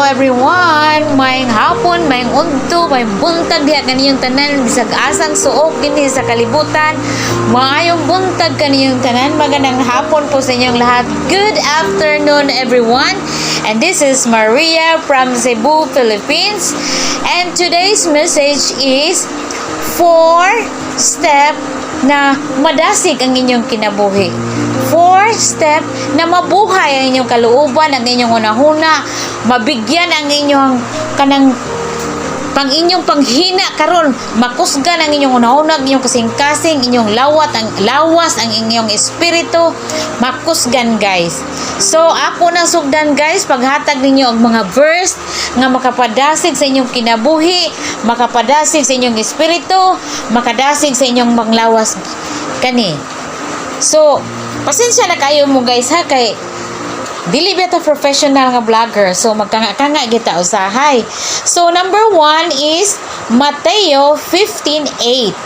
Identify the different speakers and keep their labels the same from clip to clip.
Speaker 1: everyone, mayong hapon, mayong unto, mayong buntag diha kaniyong tanan bisag asang suok dinhi sa kalibutan. Maayong buntag kaniyong tanan, magandang hapon po sa inyong lahat. Good afternoon everyone. And this is Maria from Cebu, Philippines. And today's message is 4-step na madasig ang inyong kinabuhi. 4-step na mabuhay ang inyong kalooban, ang inyong unahuna, mabigyan ang inyong kanang inyong panghina karon, makusgan ang inyong unahuna, ang inyong kasing-kasing, inyong lawas ang inyong espiritu, makusgan guys. So ako na sugdan guys, paghatag ninyo ang mga verse nga makapadasig sa inyong kinabuhi, makapadasig sa inyong espiritu, makadasig sa inyong manglawas kani. So pasensya na kayo mo guys ha, kay dili ba ta professional nga vlogger, so magkanga-kanga kita usahay. So number 1 is Mateo 15:8.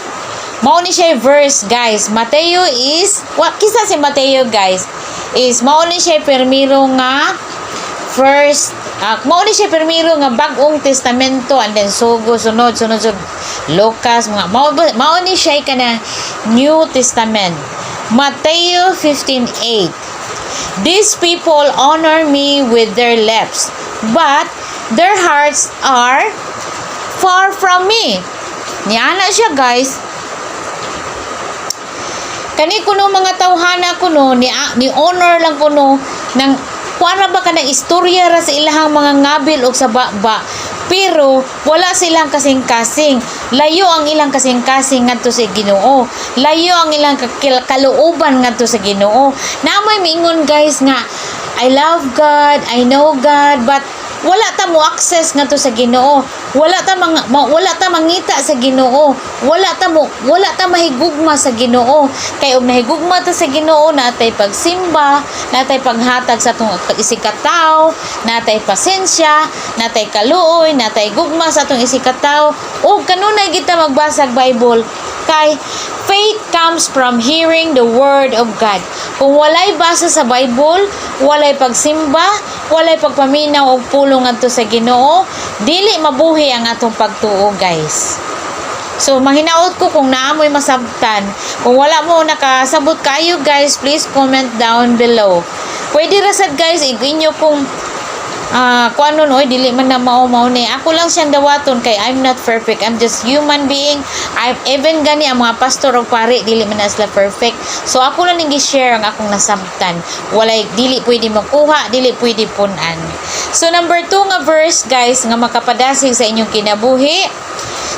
Speaker 1: Mao ni siya verse guys. Mateo is kisa si Mateo guys is mao ni siya permiro nga first mao ni siya permiro nga bag-ong testamento, and then sunod Lucas, mga mao ni siya kana New Testament. Mateo 15:8. These people honor me with their lips, but their hearts are far from me. Niana siya guys. Kani kuno mga tawhana kuno ni honor lang kuno ng para ba ka ng istorya ra sa ilahang mga ngabil o sa baba, pero wala silang kasing-kasing. Layo ang ilang kasing-kasing ngadto sa Ginoo. Layo ang ilang kalooban ngadto sa Ginoo. Namay miingon guys nga I love God, I know God, but wala ta mo access ngadto sa Ginoo. Wala ta mangita sa Ginoo. Wala ta mahigugma sa Ginoo. Kay og nahigugma ta sa Ginoo, natay pagsimba, natay paghatag sa atong isikataw, natay pasensya, natay kaluoy, natay gugma sa atong isikataw, ug kanunay kita magbasa og Bible. Kay faith comes from hearing the word of God. Kung walay basa sa Bible, walay pagsimba, walay pagpaminaw og pulong adto sa Ginoo, dili mabuhi ang atong pagtuo guys. So manghinaot ko kung naamoy masabtan. Kung wala mo nakasabot kayo guys, please comment down below. Pwede ra sad guys inyo kung kuanon oy dili man na mao ni. Ako lang siyang dawaton kay I'm not perfect. I'm just human being. I'm even gani ang mga pastor o pari dili man na sila perfect. So ako lang ning gi-share ang akong nasabtan. Walay dili pwede makuha, dili pwede punan. So number 2 nga verse guys nga makapadasig sa inyong kinabuhi,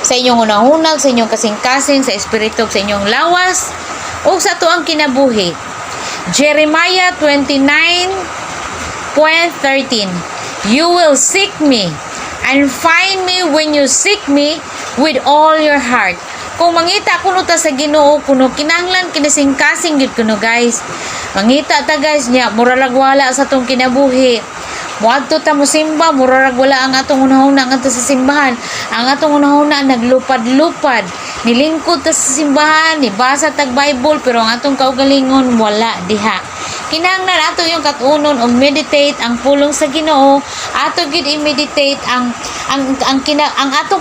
Speaker 1: sa inyong unahunag, sa inyong kasing-kasing, sa espiritu, sa inyong lawas o sa tuang kinabuhi. Jeremiah 29:13. You will seek me and find me when you seek me with all your heart. Kung mangita kuno ta sa Ginoo, kuno kinahanglan kinasing-kasing gid kuno guys. Mangita ta guys nya murag wala sa tong kinabuhi. Muadto ta mo simba, murag wala ang atong unahuna ngadto sa simbahan. Ang atong unahuna naglupad-lupad. Nilingkod ta sa simbahan, nibasa tag Bible, pero ang atong kaugalingon wala diha. Kinahanglan ato yung katunon o meditate ang pulong sa Ginoo. Ato gid i-meditate ang ato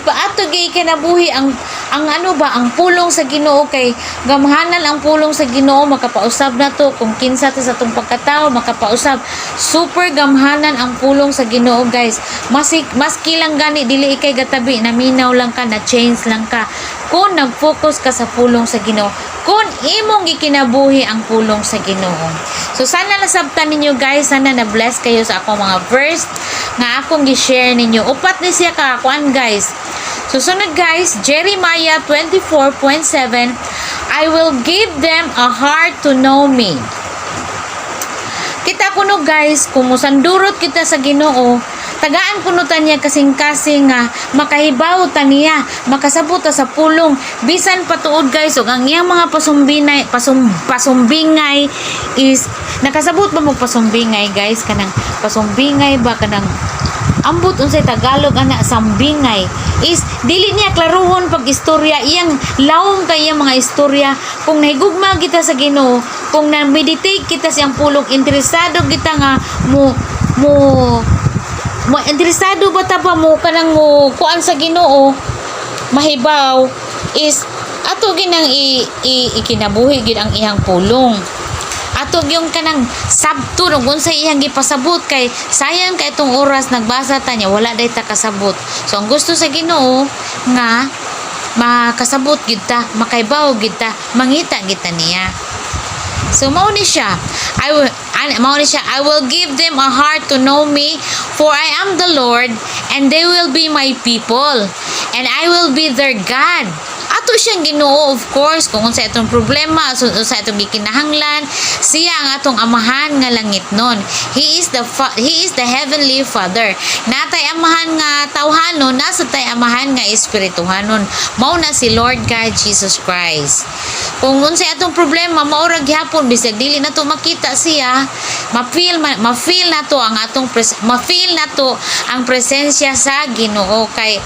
Speaker 1: gid kinabuhi ang ang pulong sa Ginoo, kay gamhanan ang pulong sa Ginoo, makapausab na to kung kinsa ta sa tong pagkatao, makapausab. Super gamhanan ang pulong sa Ginoo guys. Maski lang gani dili ikay gatabi, naminaw lang ka, na change lang ka kung nag-focus ka sa pulong sa Ginoo, kung imong gikinabuhi ang pulong sa Ginoo. So sana nasabtan ninyo guys, sana na-bless kayo sa akong mga verse nga akong gi-share ninyo. Upat ni siya ka kuan guys. Susunod guys, Jeremiah 24:7. I will give them a heart to know me. Kita kuno guys, kung musandurot kita sa Ginoo, tagaan kuno ta niya kasing-kasing nga makahibaw ta niya, makasabot ta sa pulong, bisan patuod guys, ug ang iyang mga pasumbingay is nakasabot ba mo pasumbingay guys, kanang pasumbingay ba kanang ambot unsay Tagalog ana sambingay is dili niya klaruhon pag istorya, iyang lawom kay iyang mga istorya. Kung nahigugma kita sa Ginoo, kung na-meditate kita sa iyang pulong, interesado kita nga mo interesado ba ta ba mo kanang mo kuan sa Ginoo mahibaw is ato ginang ikinabuhi gid ang iyang pulong. Ato yung kanang sabto no kung sa iyang gipasabot kay sayang kay itong oras nagbasa ta niya wala day ta kasabot. So ang gusto sa Ginoo nga makasabot gid ta, makaibaw gid ta, mangita gid ta niya. So mao ni siya. I will give them a heart to know me, for I am the Lord, and they will be my people, and I will be their God. Ato siyang Ginoo, of course, kung sa itong problema, sa itong gikinahanglan, siya ang atong amahan nga langit nun. He is the heavenly Father. Natay amahan nga tawhanon, nasa tay amahan nga espirituhanon. Mao na si Lord God Jesus Christ. Kung sa atong problema, maurag gyapon bisag dili na to makita siya, ma-feel na to ang atong ma-feel na to ang presensya sa Ginoo kay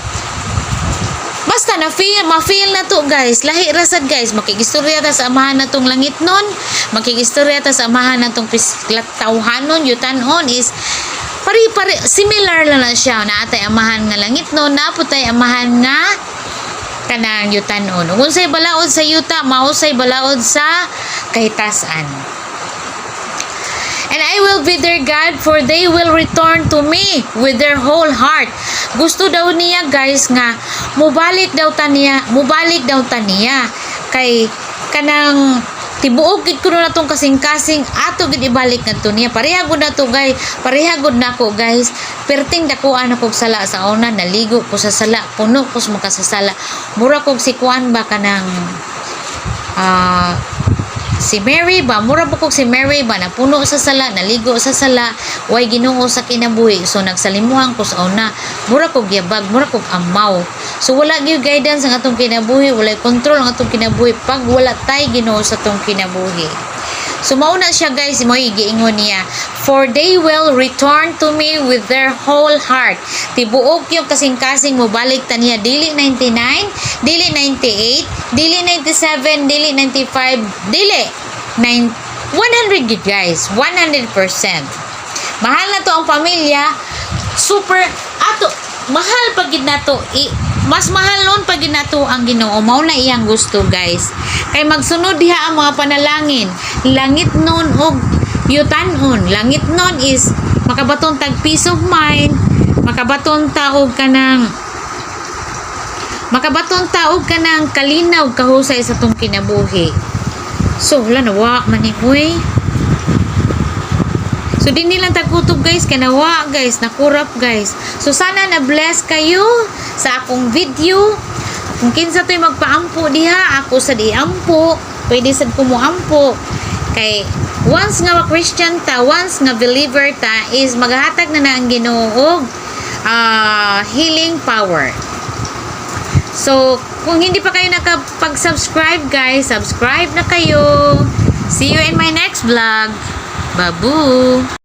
Speaker 1: basta ma-feel na to guys. Lahi rasad guys. Makigistorya ta sa amahan natong langit nun. Makigistorya ta sa amahan natong tawhanon, yutanon is pari similar lang na siya. Naatay amahan nga langit nun. Naputay amahan nga kanang yutanon. Kung say balaod sa yuta, mausay balaod sa kahitasan. And I will be their God, for they will return to me with their whole heart. Gusto daw niya guys nga mubalik daw ta niya kay kanang tibuok gid kuno natong kasing-kasing ato gid ibalik ngadto niya. Parehagod na to guys, parehagod nako guys. Perting dakuan ako sala sa una, naligo ko sa sala, puno ko sa makasasala. Mura kog si kuan ba kanang si Mary ba, mura po kog si Mary ba, napuno sa sala, naligo sa sala, way Ginoo sa kinabuhi. So nagsalimuhan ko sa una, mura kog yabag, mura kog amaw. So wala gyud guidance ang atong kinabuhi, wala control ang atong kinabuhi pag wala tay Ginoo sa atong kinabuhi. So mauna siya guys, mo giingon niya, for they will return to me with their whole heart. Tibuok yung kasing-kasing mo balik ta niya, dili 99, dili 98, dili 97, dili 95, dili 100 gid guys, 100%. Mahal na to ang pamilya, super ato, mahal pag gid nato, mas mahal nun pag ginato ang Ginoo. Mao na iyang gusto guys. Kay magsunod diha ang mga panalangin. Langit nun og yutanon. Langit nun is makabaton tag peace of mind, makabaton taog kanang kalinaw kahusay sa tong kinabuhi. So wala nawa man ni uy. So din nilang tagkutob guys, kanawa guys, nakurap guys. So sana na-bless kayo sa akong video. Kung kinsa to'y magpaampo diha, ako sa diampo, pwede sad ko mo ampo. Kay once nga Christian ta, once nga believer ta, is maghahatag na ang Ginoo healing power. So kung hindi pa kayo nakapag-subscribe guys, subscribe na kayo. See you in my next vlog. Babu!